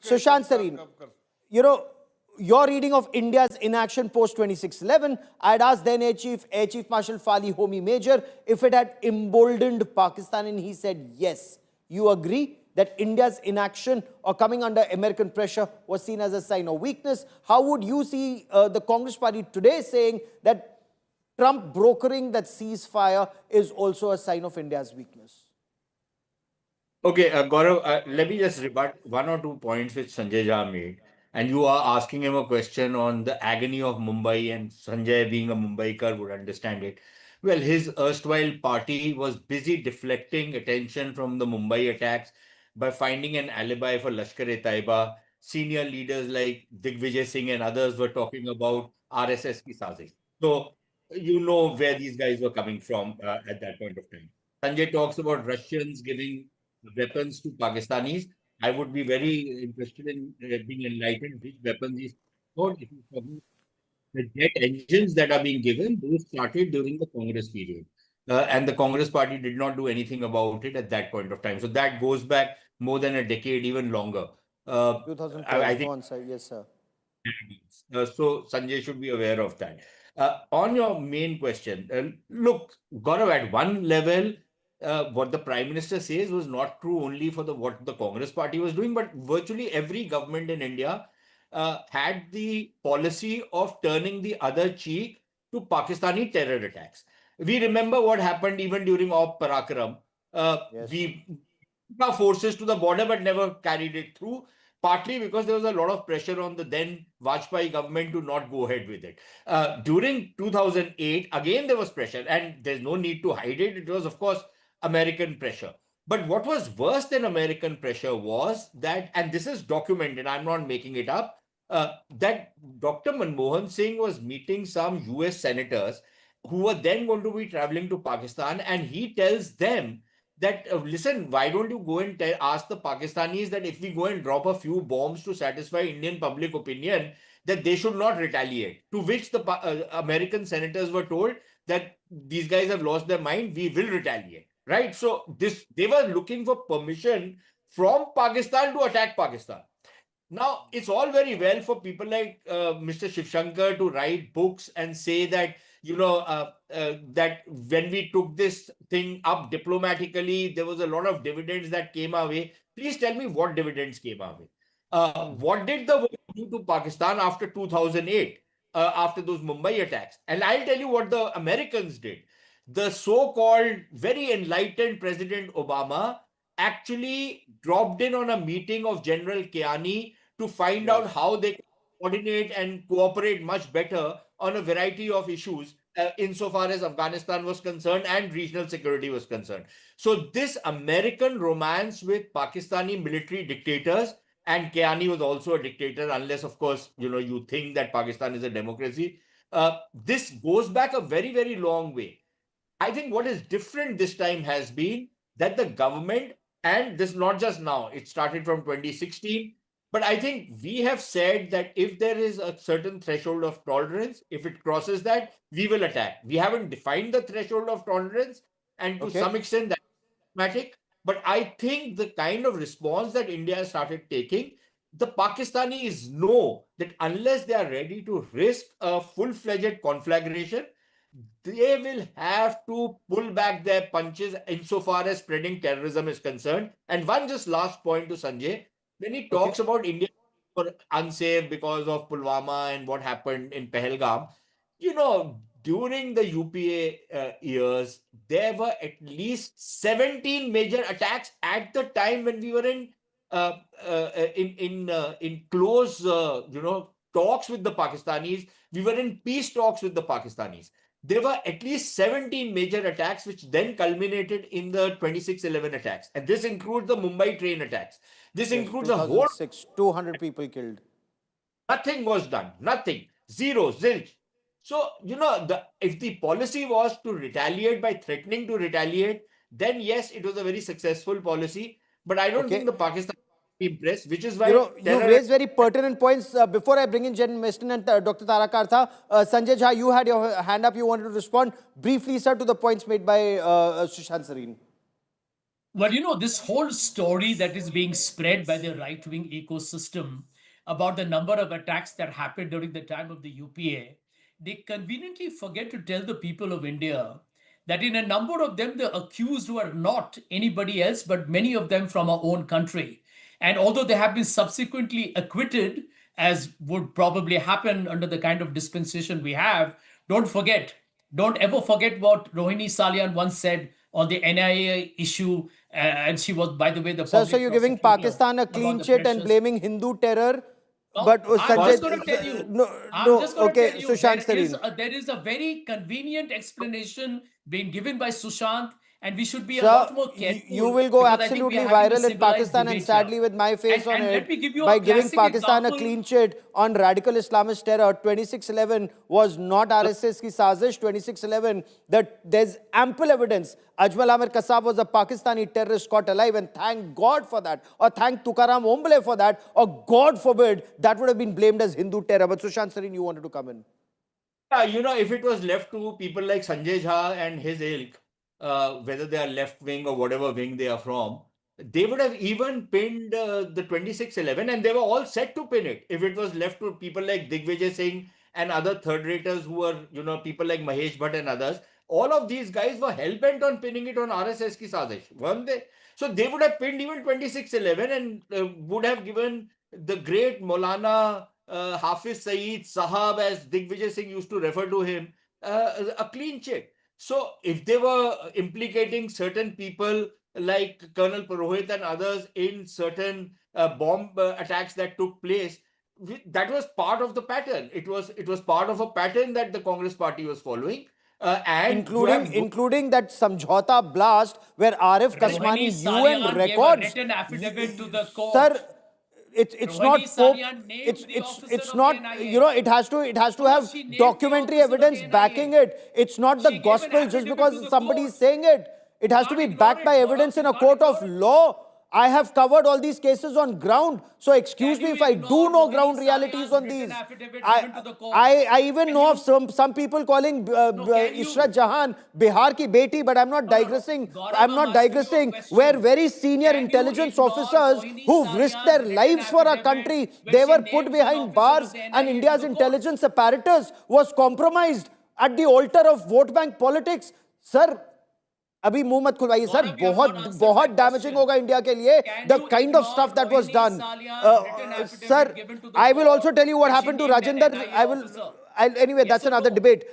Sushant Sareen, you know, your reading of India's inaction post 26/11, I'd asked then Air Chief Marshal Fali Homi Major if it had emboldened Pakistan, and he said yes. You agree that India's inaction or coming under American pressure was seen as a sign of weakness? How would you see the Congress party today saying that Trump brokering that ceasefire is also a sign of India's weakness? Okay, Gaurav, let me just rebut one or two points which Sanjay Jha made. And you are asking him a question on the agony of Mumbai, and Sanjay, being a Mumbaiker, would understand it. Well, his erstwhile party was busy deflecting attention from the Mumbai attacks by finding an alibi for Lashkar-e-taiba. Senior leaders like Digvijay Singh and others were talking about RSS ki sazish. So you know where these guys were coming from at that point of time. Sanjay talks about Russians giving weapons to Pakistanis. I would be very interested in being enlightened which weapons he's talking about. If he's talking the jet engines that are being given, those started during the Congress period. And the Congress party did not do anything about it at that point of time. So that goes back more than a decade, even longer. I 2012, think go on, sir. Yes, sir. so Sanjay should be aware of that. On your main question, look, Gaurav, at one level, what the Prime Minister says was not true only for what the Congress party was doing, but virtually every government in India had the policy of turning the other cheek to Pakistani terror attacks. We remember what happened even during Op Parakram. Yes. We took our forces to the border but never carried it through, partly because there was a lot of pressure on the then Vajpayee government to not go ahead with it. During 2008, again, there was pressure, and there's no need to hide it. It was, of course, American pressure. But what was worse than American pressure was that, and this is documented, I'm not making it up, that Dr. Manmohan Singh was meeting some US senators who were then going to be traveling to Pakistan, and he tells them that, listen, why don't you go and ask the Pakistanis that if we go and drop a few bombs to satisfy Indian public opinion, that they should not retaliate. To which the American senators were told that these guys have lost their mind, we will retaliate. Right? So they were looking for permission from Pakistan to attack Pakistan. Now, it's all very well for people like Mr. Shiv Shankar to write books and say that, that when we took this thing up diplomatically, there was a lot of dividends that came our way. Please tell me what dividends came our way. What did the world do to Pakistan after 2008, after those Mumbai attacks? And I'll tell you what the Americans did. The so-called very enlightened President Obama actually dropped in on a meeting of General Kiani to find out how they can coordinate and cooperate much better on a variety of issues insofar as Afghanistan was concerned and regional security was concerned. So this American romance with Pakistani military dictators, and Kiani was also a dictator, unless, of course, you think that Pakistan is a democracy. This goes back a very, very long way. I think what is different this time has been that the government, and this not just now, it started from 2016, but I think we have said that if there is a certain threshold of tolerance, if it crosses that, we will attack. We haven't defined the threshold of tolerance, and to some extent that's problematic. But I think the kind of response that India has started taking, the Pakistanis know that unless they are ready to risk a full-fledged conflagration, they will have to pull back their punches insofar as spreading terrorism is concerned. And one just last point to Sanjay, when he talks about India for unsafe because of Pulwama and what happened in Pahalgam, during the UPA years, there were at least 17 major attacks at the time when we were in close, talks with the Pakistanis. We were in peace talks with the Pakistanis. There were at least 17 major attacks, which then culminated in the 26/11 attacks. And this includes the Mumbai train attacks. This includes a whole... 200 people killed. Nothing was done. Nothing. Zero. Zilch. So, if the policy was to retaliate by threatening to retaliate, then yes, it was a very successful policy. But I don't think the Pakistan impressed, which is why... You've raised very pertinent points. Before I bring in Jen Meston and Dr. Tara Kartha, Sanjay Jha, you had your hand up. You wanted to respond briefly, sir, to the points made by Sushant Sareen. Well, this whole story that is being spread by the right wing ecosystem about the number of attacks that happened during the time of the UPA, they conveniently forget to tell the people of India that in a number of them, the accused were not anybody else, but many of them from our own country. And although they have been subsequently acquitted, as would probably happen under the kind of dispensation we have, don't forget, don't ever forget what Rohini Salian once said on the NIA issue. And she was, by the way, the So public you're giving prosecutor Pakistan a about clean the chit and pressures. blaming Hindu terror, No, but I'm just Sanjay, going to tell you. no, I'm no, just going to okay, tell you Sushant Sareen. there is a very convenient explanation being given by Sushant, and we should be a Sir, lot more you careful will go because I think we are absolutely having a viral in civilized Pakistan and debate here. sadly with my face on And let it me give you by a giving classic Pakistan a example. clean chit on radical Islamist terror. 2611 was not RSS ki sazish. 2611, that there's ample evidence. Ajmal Amir Kasab was a Pakistani terrorist caught alive, and thank God for that, or thank Tukaram Omble for that, or God forbid, that would have been blamed as Hindu terror. But Sushant Sareen, you wanted to come in. If it was left to people like Sanjay Jha and his ilk, whether they are left wing or whatever wing they are from, they would have even pinned the 2611 and they were all set to pin it. If it was left to people like Digvijay Singh and other third raters who were, people like Mahesh Bhatt and others, all of these guys were hell bent on pinning it on RSS ki sazish, weren't they? So they would have pinned even 2611 and would have given the great Maulana Hafiz Saeed Sahab, as Digvijay Singh used to refer to him, a clean chit. So if they were implicating certain people like Colonel Purohit and others in certain bomb attacks that took place, that was part of the pattern. It was part of a pattern that the Congress party was following. And you have Including that Samjhauta blast where Arif Rohini Kasmani UN Salian gave a records. written affidavit to the court. Sir, it's Rohini not Pope. Salian named the officer It's of the not, NIA. it has to No, have she named the documentary officer of evidence the backing NIA. it. It's not the She gave an gospel just affidavit to because the somebody is court. saying it. It You has to can't be ignore backed it, by Gaurav. evidence in You a can't court of ignore it. law. I have covered all these cases on ground. So excuse Can me you if I do ignore know Rohini ground realities Salian's on written these. affidavit I, given to the court? I even Can know of you? some people calling No, can Ishrat you? Jahan Bihar ki beti, but I'm not No, no, no. digressing. Gaurav, I'm I'm not asking you a digressing. Where question. very senior Can you intelligence ignore officers Rohini who've risked Salian's their written lives for our affidavit country, where they she were put names an behind officer of bars, the and NIA to India's the court? intelligence apparatus was compromised at the altar of vote bank politics? Sir, अभी मुंह मत खुलवाइए sir. Gaurav, you have not बहुत answered my बहुत damaging question. होगा India के लिए. Can The you kind of ignore stuff that was Rohini done. Salian's written Sir, affidavit given to the I will court also tell you what where she happened to named an Rajinder. NIA officer? Anyway, Yes that's or another no? debate.